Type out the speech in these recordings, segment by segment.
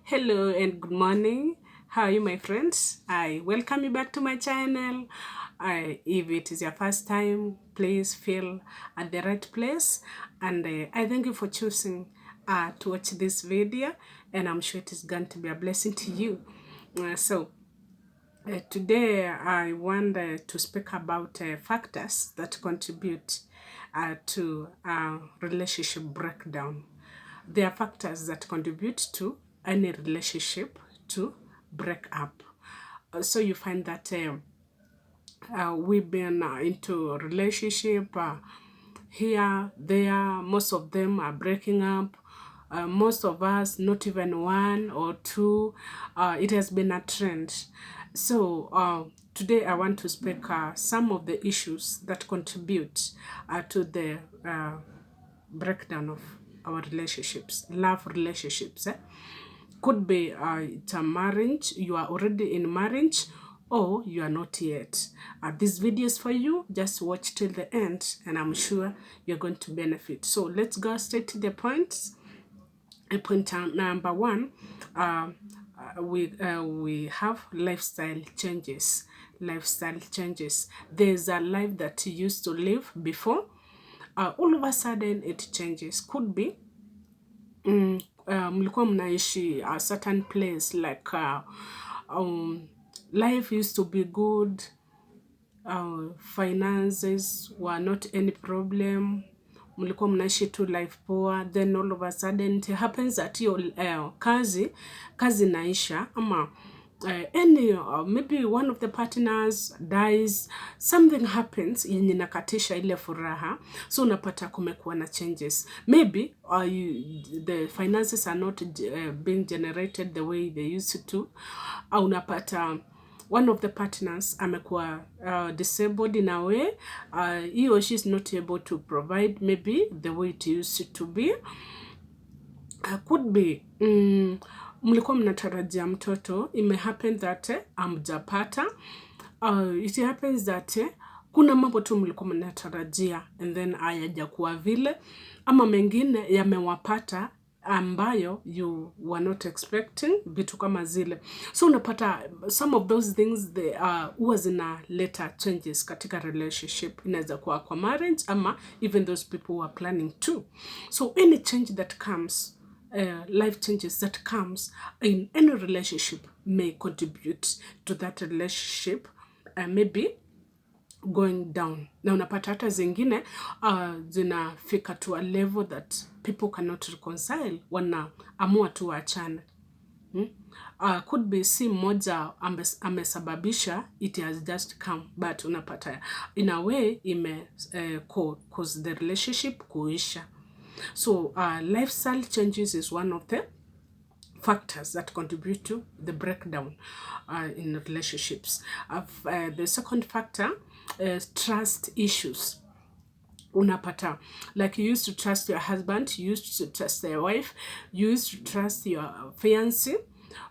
Hello and good morning. How are you, my friends? I welcome you back to my channel. If it is your first time, please feel at the right place. And I thank you for choosing to watch this video. And I'm sure it is going to be a blessing to you. Today I want to speak about factors that contribute to relationship breakdown. There are factors that contribute to any relationship to break up. So you find that we've been into a relationship here, there, most of them are breaking up. Most of us, not even one or two. It has been a trend. So today I want to speak some of the issues that contribute to the breakdown of our relationships, love relationships. Could be it's a marriage, you are already in marriage, or you are not yet. This video is for you. Just watch till the end and I'm sure you're going to benefit. So let's go straight to the points. Point number one, we have lifestyle changes. Lifestyle changes. There's a life that you used to live before. All of a sudden it changes. Could be mlikuwa mnaishi a certain place like life used to be good, finances were not any problem, mlikuwa mnaishi tu life poa, then all of a sudden it happens that your kazi naisha ama maybe one of the partners dies, something happens yenye nakatisha ile furaha, so unapata kumekuwa na changes. Maybe the finances are not being generated the way they used to. Au unapata one of the partners amekuwa disabled in a way, he or she is not able to provide maybe the way it used to be. Could be mlikuwa mnatarajia mtoto, it may happen that amjapata. It happens that kuna mambo tu mlikuwa mnatarajia and then hayajakuwa vile, ama mengine yamewapata ambayo you were not expecting, vitu kama zile. So unapata some of those things they huwa zinaleta changes katika relationship. Inaweza kuwa kwa marriage ama even those people who are planning to. So any change that comes, life changes that comes in any relationship may contribute to that relationship maybe going down. Na unapata hata zingine zinafika to a level that people cannot reconcile, wanaamua tu waachane. Could be si mmoja amesababisha, it has just come, but unapata in a way ime cause the relationship kuisha. So lifestyle changes is one of the factors that contribute to the breakdown in relationships. The second factor is trust issues. Unapata, like you used to trust your husband, you used to trust your wife, you used to trust your fiancé,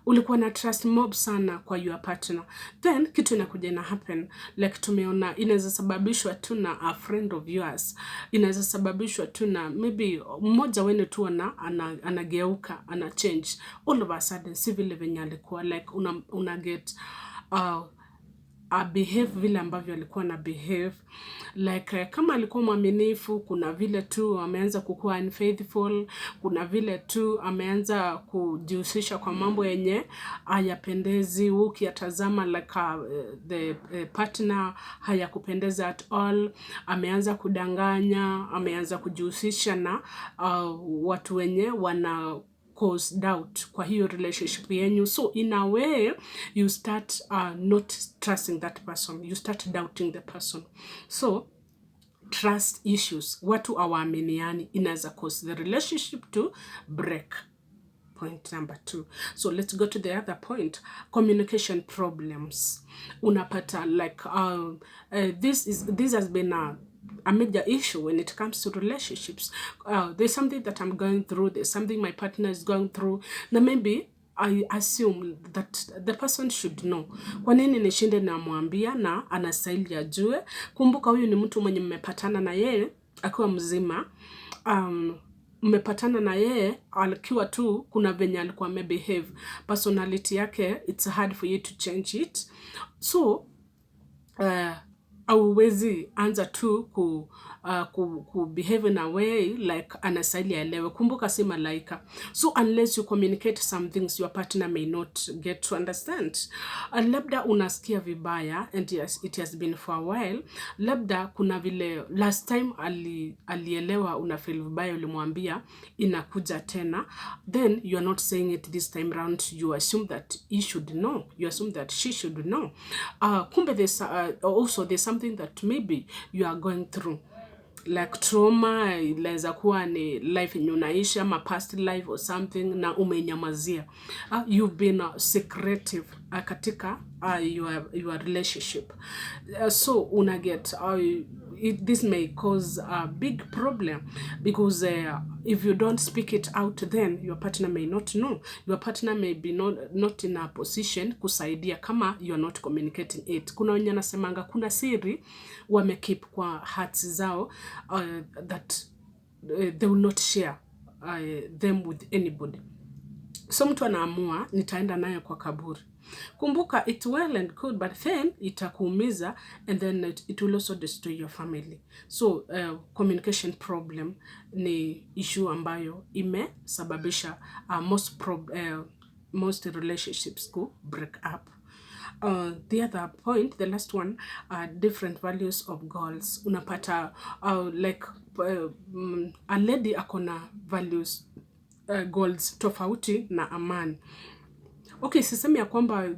ulikuwa na trust mob sana kwa your partner, then kitu inakuja na happen, like tumeona inaweza sababishwa tu na a friend of yours, inaweza sababishwa tu na maybe mmoja wenu tu anageuka, ana change all of a sudden, si vile venye alikuwa, like una get behave vile ambavyo alikuwa na behave, like kama alikuwa mwaminifu, kuna vile tu ameanza kukuwa unfaithful, kuna vile tu ameanza kujihusisha kwa mambo yenye hayapendezi, ukiyatazama like the partner hayakupendeza at all, ameanza kudanganya, ameanza kujihusisha na watu wenye wana cause doubt kwa hiyo relationship yenyu. So in a way you start not trusting that person, you start doubting the person. So trust issues, watu hawaaminiani, inaweza cause the relationship to break. Point number 2. So let's go to the other point, communication problems. Unapata like this has been a major issue when it comes to relationships. There's something that I'm going through, there's something my partner is going through, na maybe I assume that the person should know. Kwa nini nishinde na mwambia na anastahili ajue? Kumbuka huyu ni mtu mwenye mmepatana na yeye akiwa mzima. mmepatana na yeye alikiwa tu kuna venye alikuwa amebehave, personality yake it's hard for you to change it. So auwezi anza tu ku behave in a way like anastahili aelewe. Kumbuka si malaika. So unless you communicate some things your partner may not get to understand. Labda unasikia vibaya and it has been for a while. Labda kuna vile last time alielewa una feel vibaya, ulimwambia inakuja tena. Then you are not saying it this time round. You assume that he should know. You assume that she should know. Kumbe there's something that maybe you are going through, like trauma. Inaweza kuwa ni life yenye unaishi ama past life or something na umenyamazia. You've been secretive katika your relationship. So unaget this may cause a big problem because if you don't speak it out, then your partner may not know. Your partner may be not in a position kusaidia kama you are not communicating it. Kuna wenye nasemanga kuna siri wamekeep kwa hearts zao that they will not share them with anybody. So mtu anaamua nitaenda naye kwa kaburi. Kumbuka it's well and good, but then itakuumiza and then it will also destroy your family. So communication problem ni issue ambayo imesababisha most relationships go break up. The other point, the last one, different values of goals. Unapata like a lady akona values goals tofauti na amani. Okay, sisemi ya kwamba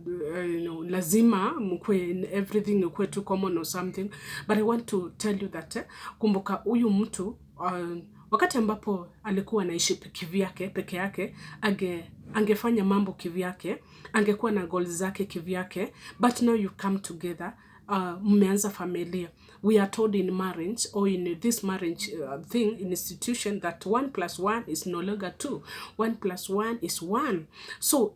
lazima mkwe everything ukwe too common or something, but I want to tell you that kumbuka huyu mtu wakati ambapo alikuwa anaishi kivyake peke yake, angefanya mambo kivyake, angekuwa na goals zake kivyake, but now you come together, mmeanza familia. We are told in marriage or in this marriage thing, institution, that 1 + 1 is no longer 2. 1 + 1 is 1. So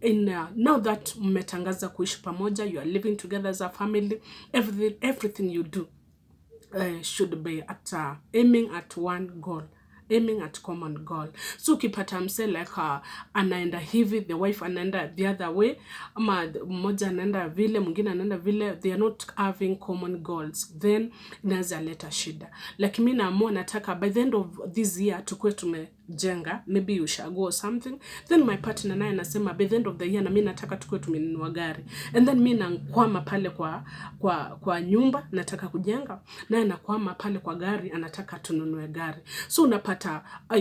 now that mmetangaza kuishi pamoja, you are living together as a family, everything you do should be at aiming at one goal, aiming at common goal. So ukipata mse like anaenda hivi, the wife anaenda the other way, ama mmoja anaenda vile, mwingine anaenda vile, they are not having common goals, then inaweza leta shida. Like mimi naamua nataka by the end of this year tukue tumejenga, maybe you shall go or something, then my partner naye anasema by the end of the year na mimi nataka tukue tumenunua gari, and then mimi nakwama pale kwa nyumba nataka kujenga, naye anakwama pale kwa gari anataka tununue gari. So unapata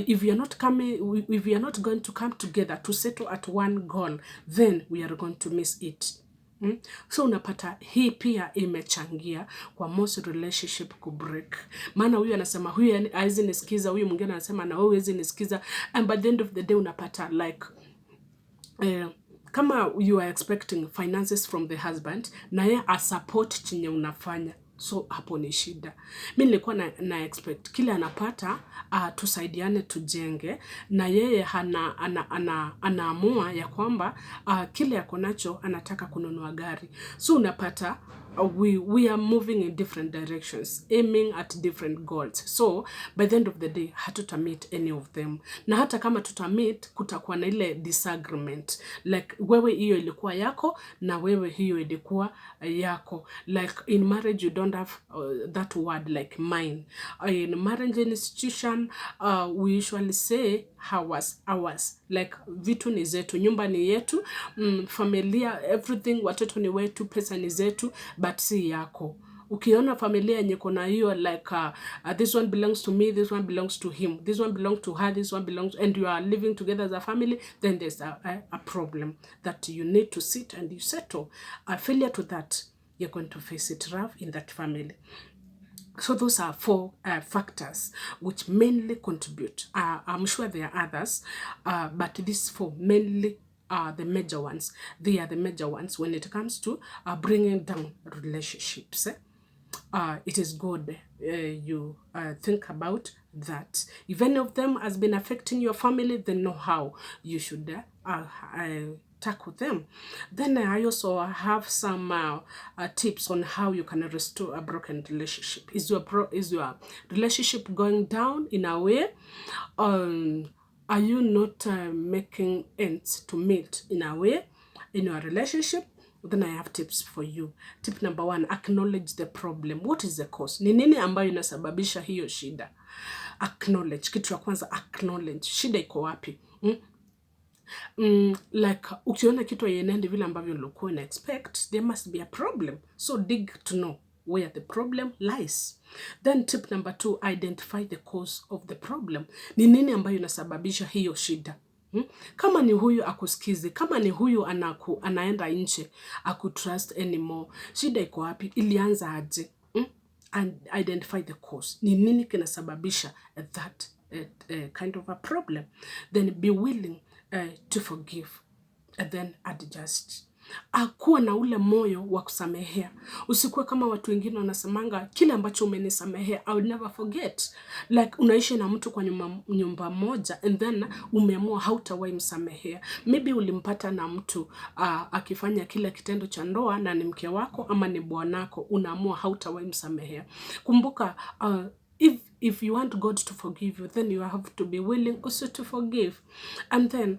if you are not going to come together to settle at one goal, then we are going to miss it. So unapata hii pia imechangia kwa most relationship ku break. Maana huyu anasema huyu haizi nisikiza, huyu mwingine anasema na wewe haizi nisikiza, and by the end of the day unapata like kama you are expecting finances from the husband na yeye a support chenye unafanya, so hapo ni shida. Mimi nilikuwa na expect kile anapata tusaidiane tujenge, na yeye anaamua ya kwamba kile ako nacho anataka kununua gari. So unapata we are moving in different directions, aiming at different goals. So by the end of the day hatutamit any of them, na hata kama tutamit kutakuwa na ile disagreement, like wewe hiyo ilikuwa yako na wewe hiyo ilikuwa yako. Like in marriage you don't have that word like mine. In marriage institution we usually say ours, like vitu ni zetu, nyumba ni yetu, familia, everything, watoto ni wetu, pesa ni zetu, but si yako. Ukiona familia yenye kona hiyo like this one belongs to me, this one belongs to him, this one belongs to her, this one belongs, and you are living together as a family, then there's a problem that you need to sit and you settle. A failure to that, you're going to face it rough in that family. So those are 4 factors which mainly contribute. I'm sure there are others, but these 4 mainly are the major ones. They are the major ones when it comes to bringing down relationships. It is good you think about that. If any of them has been affecting your family, then know how you should tackle them. Then I also have some tips on how you can restore a broken relationship. Is your relationship going down in a way? Are you not making ends to meet in a way in your relationship? Then I have tips for you. Tip number 1, acknowledge the problem. What is the cause? Ni nini ambayo inasababisha hiyo shida? Acknowledge. Kitu ya kwanza, acknowledge. Shida iko wapi? Like ukiona kitu haienendi vile ambavyo ulikuwa una expect, there must be a problem. So dig to know where the problem lies. Then tip number 2, identify the cause of the problem. Ni nini ambayo inasababisha hiyo shida? Kama ni huyu akusikizi, kama ni huyu anaenda nje akutrust anymore, shida iko wapi? Ilianza aje? And identify the cause. Ni nini kinasababisha that kind of a problem? Then be willing to forgive and then adjust. Akuwa na ule moyo wa kusamehea. Usikuwe kama watu wengine wanasemanga kile ambacho umenisamehea I will never forget. Like unaishi na mtu kwa nyumba moja and then umeamua hautawahi msamehea. Maybe ulimpata na mtu akifanya kile kitendo cha ndoa na ni mke wako ama ni bwanako, unaamua hautawahi msamehea. Kumbuka if you want God to forgive you, then you have to be willing also to forgive. And then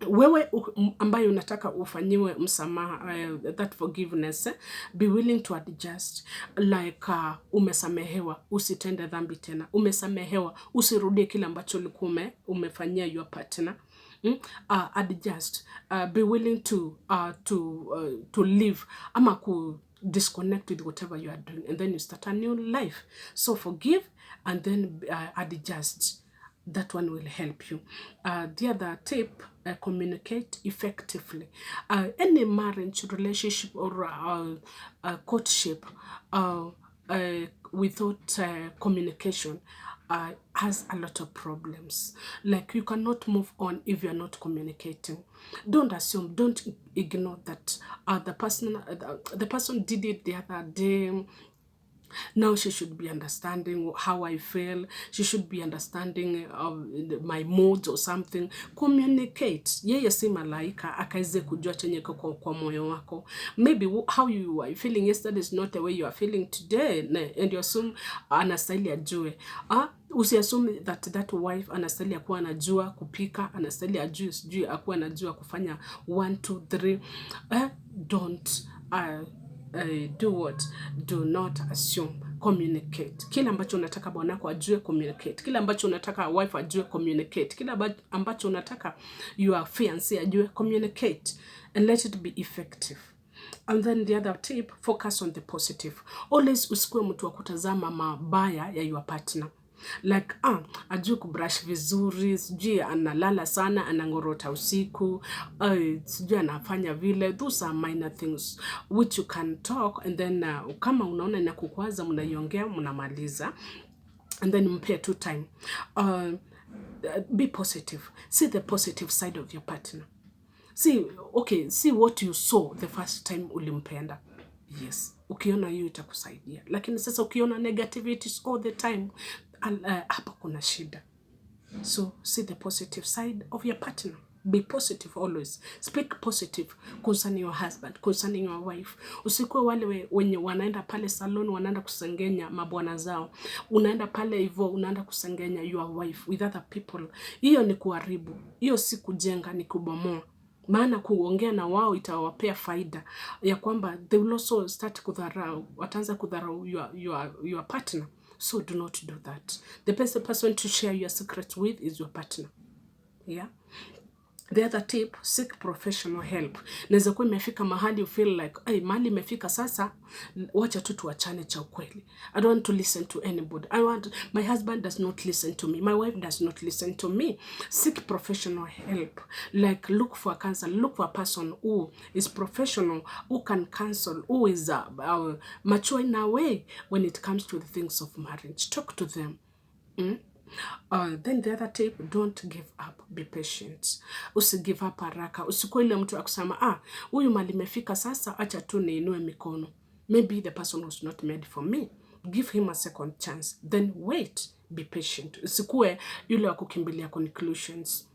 wewe ambayo unataka ufanyiwe msamaha, that forgiveness, be willing to adjust. Like umesamehewa, usitende dhambi tena. Umesamehewa, usirudie kile ambacho ulikuwa umefanyia your partner. Adjust. Be willing to live ama disconnect with whatever you are doing, and then you start a new life. So forgive and then adjust. That one will help you. The other tip, communicate effectively. Any marriage, relationship, or courtship without communication has a lot of problems. Like you cannot move on if you are not communicating. Don't assume, don't ignore that the person did it the other day. Now she should be understanding how I feel. She should be understanding my moods or something. Communicate. Yeye si malaika akaize kujua chenye kwa moyo wako. Maybe how you are feeling yesterday is not the way you are feeling today, and you assume anastahili ajue. Usiassume that wife anastahili akuwa anajua kupika, anastahili ajue sijui akuwa anajua kufanya 1 2 3. Don't do what? Do not assume. Communicate. Kila ambacho unataka bwanako ajue, communicate. Kila ambacho unataka wife ajue, communicate. Kila ambacho unataka your fiancé ajue, communicate. And let it be effective. And then the other tip, focus on the positive. Always usikuwe mtu wa kutazama mabaya ya your partner. Like ajue kubrush vizuri, sijui analala sana, anangorota usiku, sijui anafanya vile. Those are minor things which you can talk, and then kama unaona inakukwaza mnaiongea mnamaliza, and then mpe tu time. Be positive. See the positive side of your partner. See what you saw the first time ulimpenda. Yes, ukiona hiyo itakusaidia. Lakini sasa ukiona negativities all the time, hapa kuna shida. So see the positive side of your partner. Be positive always. Speak positive concerning your husband, concerning your wife. Usikuwe wale wenye wanaenda pale salon wanaenda kusengenya mabwana zao. Unaenda pale hivyo unaenda kusengenya your wife with other people. Hiyo ni kuharibu. Hiyo si kujenga, ni kubomoa. Maana kuongea na wao itawapea faida ya kwamba they will also start kudharau, wataanza kudharau your partner. So do not do that. The best person to share your secrets with is your partner. Yeah. The other tip, seek professional help. Naweza kuwa imefika mahali you feel like, mahali imefika sasa, wacha tu tuachane cha ukweli. I don't want to listen to anybody. My husband does not listen to me. My wife does not listen to me. Seek professional help. Like look for a counselor, look for a person who is professional, who can counsel, who is mature in a way when it comes to the things of marriage. Talk to them. Then the other tip, don't give up, be patient. Give up haraka. Usikuwe ile mtu akusema huyu mali imefika sasa acha tu niinue mikono. Maybe the person was not made for me. Give him a second chance. Then wait, be patient. Usikuwe yule wa kukimbilia conclusions.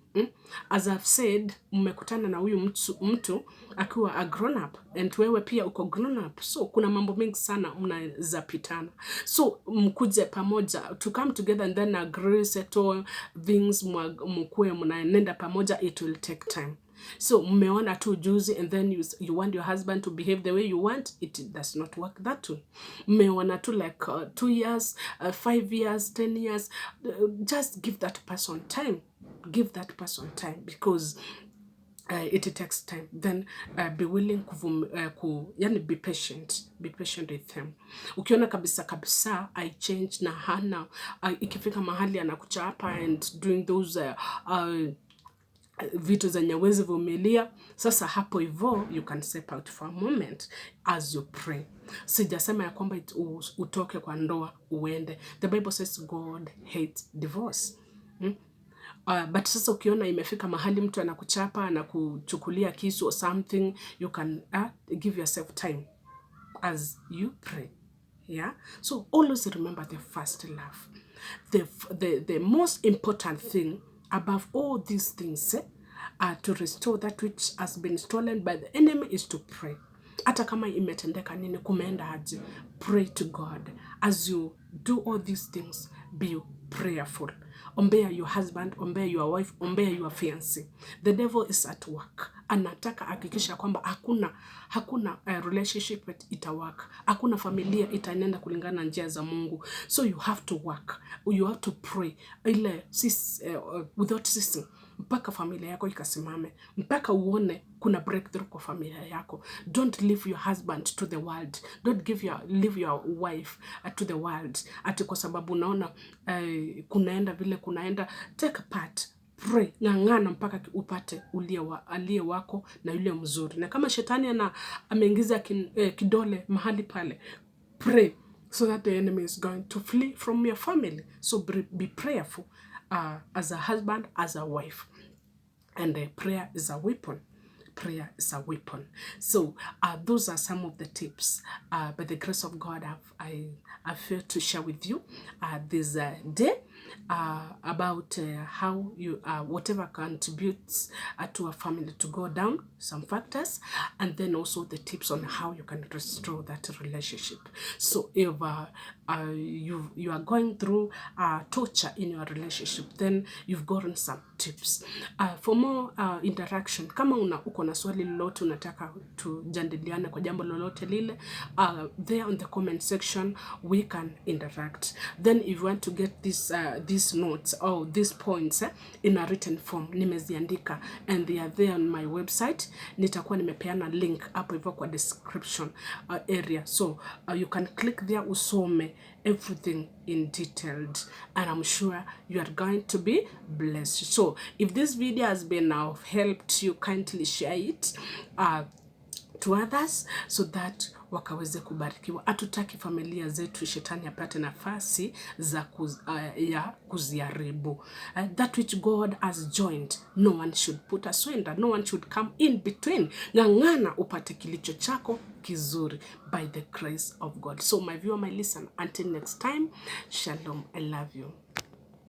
As I've said, mmekutana na huyu mtu akiwa a grown up and wewe pia uko grown up, so kuna mambo mengi sana mnaweza pitana, so mkuje pamoja to come together and then agree, settle things, mkue mnaenenda pamoja, it will take time. So mmeona tu juzi and then you want your husband to behave the way you want, it does not work that way. Mmeona tu like 2 years, 5 years, 10 years, just give that person time. Give that person time because it takes time. Then be willing yani be patient with him. Ukiona kabisa I change na hana ikifika mahali anakuchapa and doing those vitu zenye wezi vumilia, sasa hapo hivyo you can step out for a moment as you pray. Sijasema ya kwamba utoke kwa ndoa uende. The Bible says God hates divorce. But sasa ukiona imefika mahali mtu anakuchapa, anakuchukulia kisu or something, you can give yourself time as you pray. Yeah? So always remember the first love. The most important thing above all these things to restore that which has been stolen by the enemy is to pray. Hata kama imetendeka nini, kumeenda aje, pray to God. As you do all these things, be prayerful. Ombea your husband, ombea your wife, ombea your fiancé. The devil is at work. Anataka hakikisha kwamba hakuna relationship itawaka. Hakuna familia itaenenda kulingana njia za Mungu. So you have to work. You have to pray. Without ceasing. Mpaka familia yako ikasimame. Mpaka uone kuna breakthrough kwa familia yako. Don't leave your husband to the world. Don't leave your wife to the world. Ati kwa sababu unaona kunaenda vile kunaenda. Take part. Pray. Ng'ang'ana mpaka upate aliye wako na yule mzuri. Na kama shetani ameingiza kidole mahali pale, pray so that the enemy is going to flee from your family. So be prayerful as a husband, as a wife. And prayer is a weapon. Prayer is a weapon. So those are some of the tips by the grace of God I feel to share with you this day about how you whatever contributes to a family to go down, some factors, and then also the tips on how you can restore that relationship. So if you are going through torture in your relationship, then you've gotten some tips. For more interaction, kama uko na swali lolote unataka tujadiliane kwa jambo lolote lile, there on the comment section we can interact. Then if you want to get these notes or these points in a written form, nimeziandika and they are there on my website. Nitakuwa nimepeana link hapo hivyo kwa description area, so you can click there usome everything in detailed, and I'm sure you are going to be blessed. So if this video has been of help to you, kindly share it to others so that wakaweze kubarikiwa. Hatutaki familia zetu shetani apate nafasi za kuziharibu. That which God has joined, no one should put asunder, no one should come in between. Ng'ang'ana upate kilicho chako kizuri by the grace of God. So my viewer, my listener, until next time, shalom, I love you.